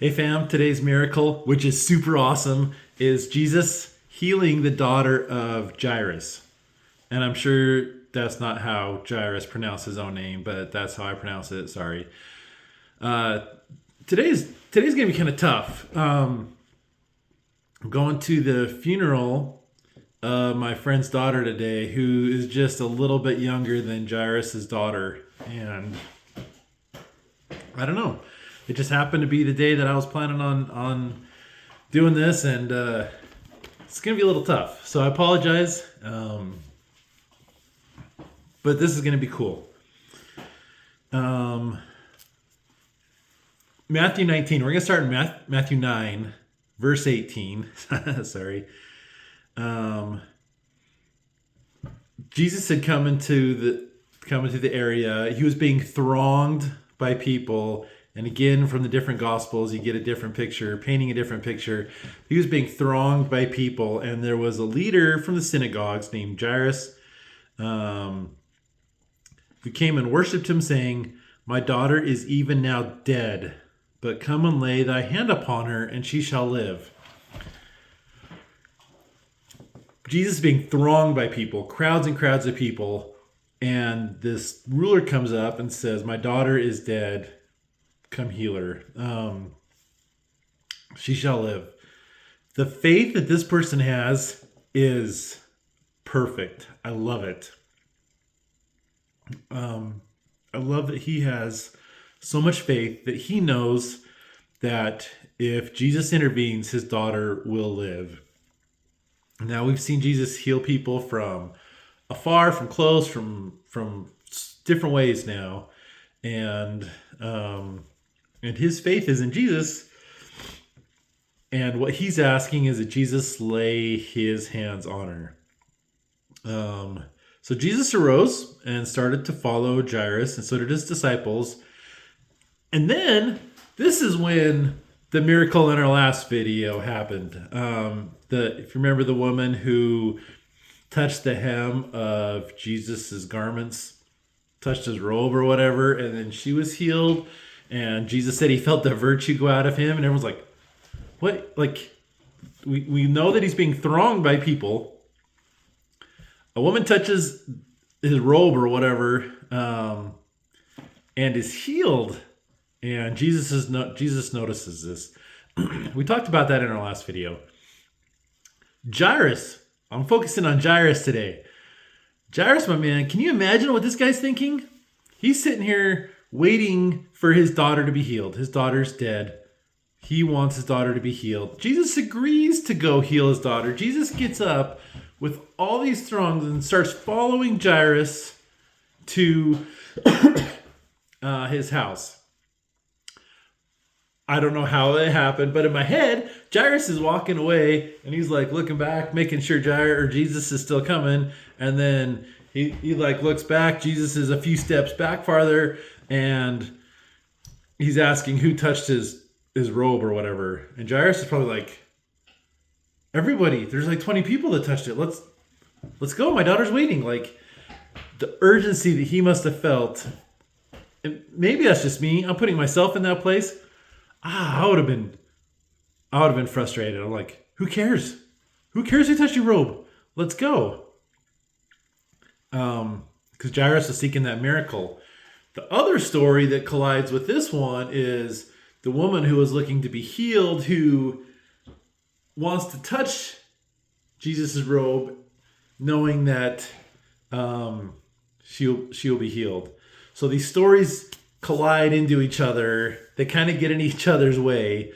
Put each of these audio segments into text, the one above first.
Hey fam, today's miracle, which is super awesome, is Jesus healing the daughter of Jairus. And I'm sure that's not how Jairus pronounced his own name, but that's how I pronounce it. Sorry. Uh, today's gonna be kind of tough. I'm going to the funeral of my friend's daughter today, who is just a little bit younger than Jairus's daughter, and I don't know. It just happened to be the day that I was planning on doing this, and it's gonna be a little tough. So I apologize, but this is gonna be cool. Matthew 19. We're gonna start in Matthew 9, verse 18. Sorry. Jesus had come into the area. He was being thronged by people. And again, from the different gospels, you get a different picture, painting a different picture. He was being thronged by people, and there was a leader from the synagogues named Jairus, who came and worshipped him, saying, "My daughter is even now dead, but come and lay thy hand upon her, and she shall live." Jesus being thronged by people, crowds and crowds of people, and this ruler comes up and says, "My daughter is dead. Come heal her. She shall live." The faith that this person has is perfect. I love it. I love that he has so much faith that he knows that if Jesus intervenes, his daughter will live. Now, we've seen Jesus heal people from afar, from close, from different ways now. And his faith is in Jesus. And what he's asking is that Jesus lay his hands on her. So Jesus arose and started to follow Jairus, and so did his disciples. And then this is when the miracle in our last video happened. If you remember the woman who touched the hem of Jesus's garments, touched his robe or whatever, and then she was healed. And Jesus said he felt the virtue go out of him, and everyone's like, what? Like, we know that he's being thronged by people. A woman touches his robe or whatever, and is healed. And Jesus notices this. We talked about that in our last video. Jairus. I'm focusing on Jairus today. Jairus, my man, can you imagine what this guy's thinking? He's sitting here waiting for his daughter to be healed. His daughter's dead. He wants his daughter to be healed. Jesus agrees to go heal his daughter. Jesus gets up with all these throngs and starts following Jairus to his house. I don't know how it happened, but in my head, Jairus is walking away and he's like looking back, making sure Jesus is still coming. And then he like looks back. Jesus is a few steps back farther, and he's asking who touched his robe or whatever. And Jairus is probably like, everybody. There's like 20 people that touched it. Let's go. My daughter's waiting. Like, the urgency that he must have felt. And maybe that's just me. I'm putting myself in that place. I would have been frustrated. I'm like, who cares? Who cares who touched your robe? Let's go. Because Jairus is seeking that miracle. The other story that collides with this one is the woman who was looking to be healed, who wants to touch Jesus' robe, knowing that she'll be healed. So these stories collide into each other. They kind of get in each other's way.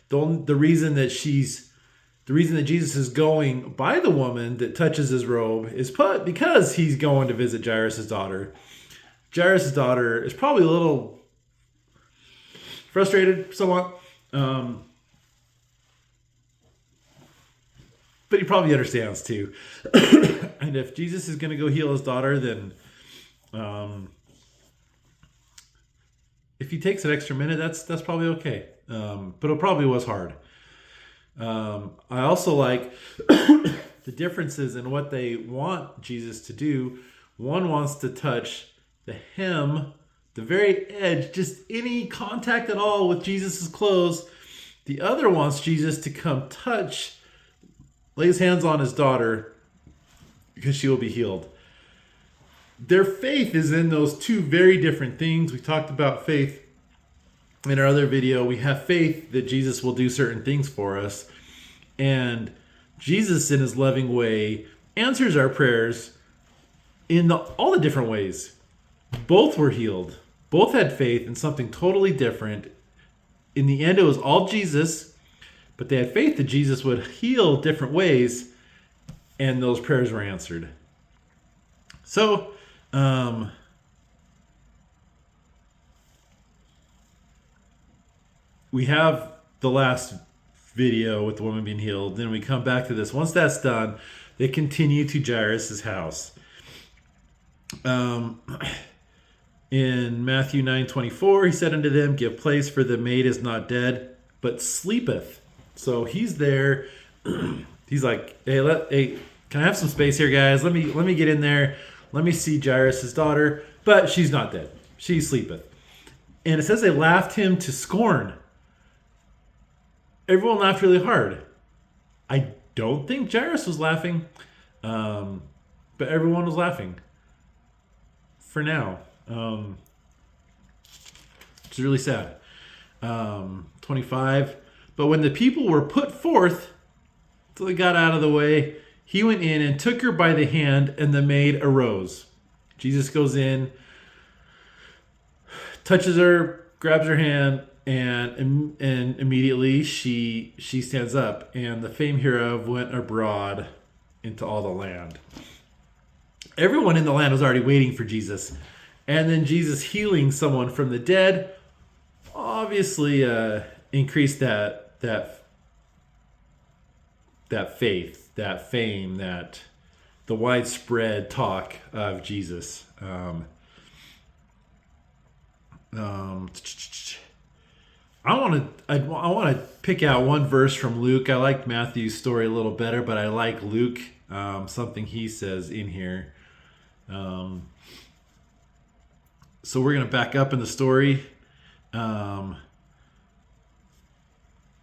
The reason that Jesus is going by the woman that touches his robe is because he's going to visit Jairus' daughter. Jairus' daughter is probably a little frustrated, somewhat. But he probably understands too. And if Jesus is going to go heal his daughter, then if he takes an extra minute, that's probably okay. But it probably was hard. I also like the differences in what they want Jesus to do. One wants to touch the hem, the very edge, just any contact at all with Jesus' clothes. The other wants Jesus to come lay his hands on his daughter because she will be healed. Their faith is in those two very different things. We talked about faith in our other video. We have faith that Jesus will do certain things for us. And Jesus, in his loving way, answers our prayers in all the different ways. Both were healed. Both had faith in something totally different. In the end, it was all Jesus, but they had faith that Jesus would heal different ways, and those prayers were answered. So, we have the last video with the woman being healed. Then we come back to this. Once that's done, they continue to Jairus' house. In Matthew 9:24, he said unto them, give place, for the maid is not dead, but sleepeth. So he's there. He's like, hey, can I have some space here, guys? Let me get in there. Let me see Jairus' daughter. But she's not dead. She sleepeth. And it says they laughed him to scorn. Everyone laughed really hard. I don't think Jairus was laughing, but everyone was laughing. For now. It's really sad. 25. But when the people were put forth, till they got out of the way, he went in and took her by the hand, and the maid arose. Jesus goes in, touches her, grabs her hand, and immediately she stands up, and the fame hereof went abroad into all the land. Everyone in the land was already waiting for Jesus. And then Jesus healing someone from the dead obviously increased that faith, that fame, that the widespread talk of Jesus. I want to pick out one verse from Luke. I like Matthew's story a little better, but I like Luke, something he says in here. So we're going to back up in the story. And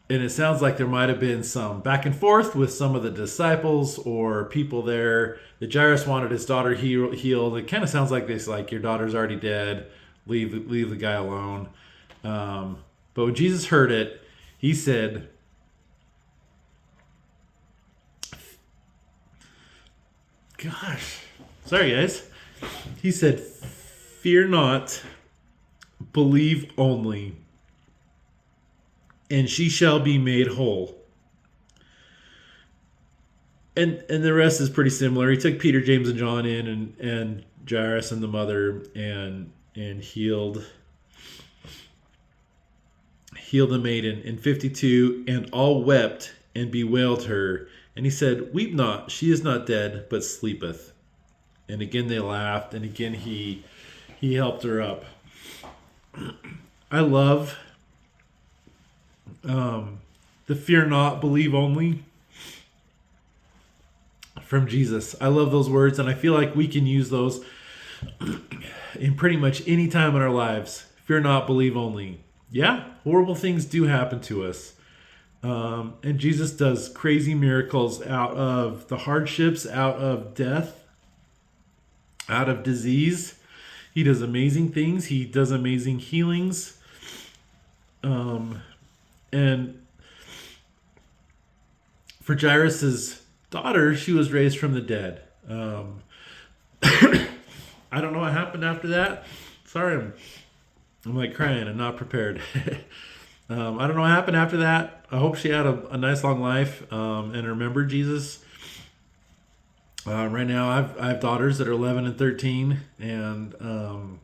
it sounds like there might have been some back and forth with some of the disciples or people there. The Jairus wanted his daughter healed. It kind of sounds like this, like, your daughter's already dead. Leave the guy alone. But when Jesus heard it, he said, gosh, sorry guys. He said, fear not, believe only, and she shall be made whole. And the rest is pretty similar. He took Peter, James, and John in, and Jairus and the mother, and healed the maiden. In 52, and all wept and bewailed her. And he said, weep not, she is not dead, but sleepeth. And again they laughed, and again he helped her up. I love the fear not, believe only from Jesus. I love those words, and I feel like we can use those in pretty much any time in our lives. Fear not, believe only. Yeah, horrible things do happen to us. And Jesus does crazy miracles out of the hardships, out of death, out of disease. He does amazing things. He does amazing healings. And for Jairus' daughter, she was raised from the dead. I don't know what happened after that. Sorry, I'm like crying and not prepared. I don't know what happened after that. I hope she had a nice long life and remembered Jesus. Right now, I have daughters that are 11 and 13, and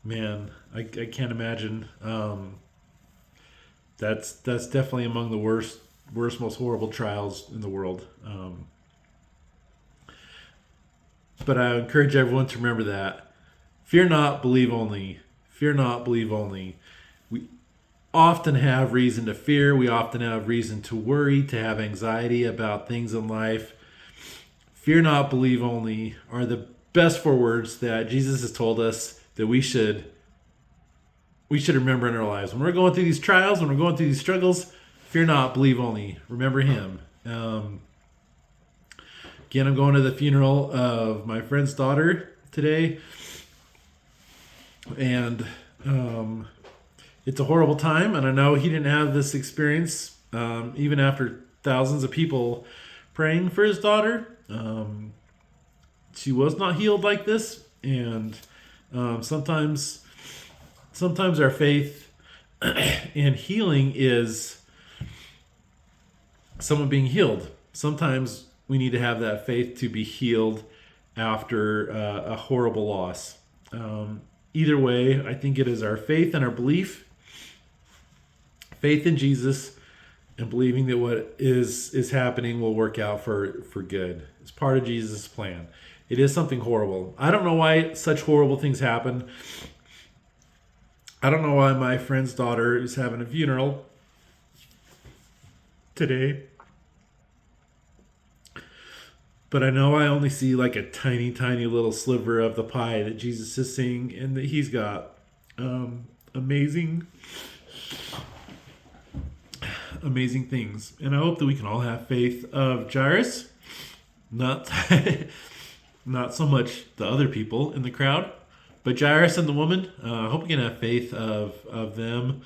man, I can't imagine. That's definitely among the worst, most horrible trials in the world. But I encourage everyone to remember that. Fear not, believe only. Fear not, believe only. We often have reason to fear. We often have reason to worry, to have anxiety about things in life. Fear not, believe only are the best 4 words that Jesus has told us that we should we should remember in our lives. When we're going through these trials, when we're going through these struggles, fear not, believe only. Remember him. Again, I'm going to the funeral of my friend's daughter today. And it's a horrible time. And I know he didn't have this experience, even after thousands of people praying for his daughter. She was not healed like this. And sometimes our faith and healing is someone being healed. Sometimes we need to have that faith to be healed after a horrible loss. Either way, I think it is our faith and our belief, faith in Jesus, and believing that what is happening will work out for good. It's part of Jesus' plan. It is something horrible. I don't know why such horrible things happen. I don't know why my friend's daughter is having a funeral today. But I know I only see like a tiny, tiny little sliver of the pie that Jesus is seeing, and that he's got amazing things. And I hope that we can all have faith of Jairus, not not so much the other people in the crowd, but Jairus and the woman. I hope we can have faith of them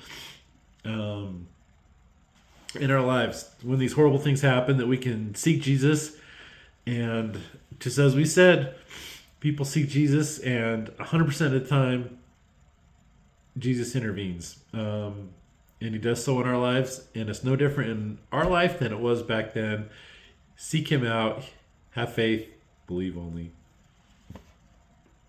in our lives when these horrible things happen, that we can seek Jesus. And just as we said, people seek Jesus, and 100% of the time, Jesus intervenes. And he does so in our lives, and it's no different in our life than it was back then. Seek him out, have faith, believe only.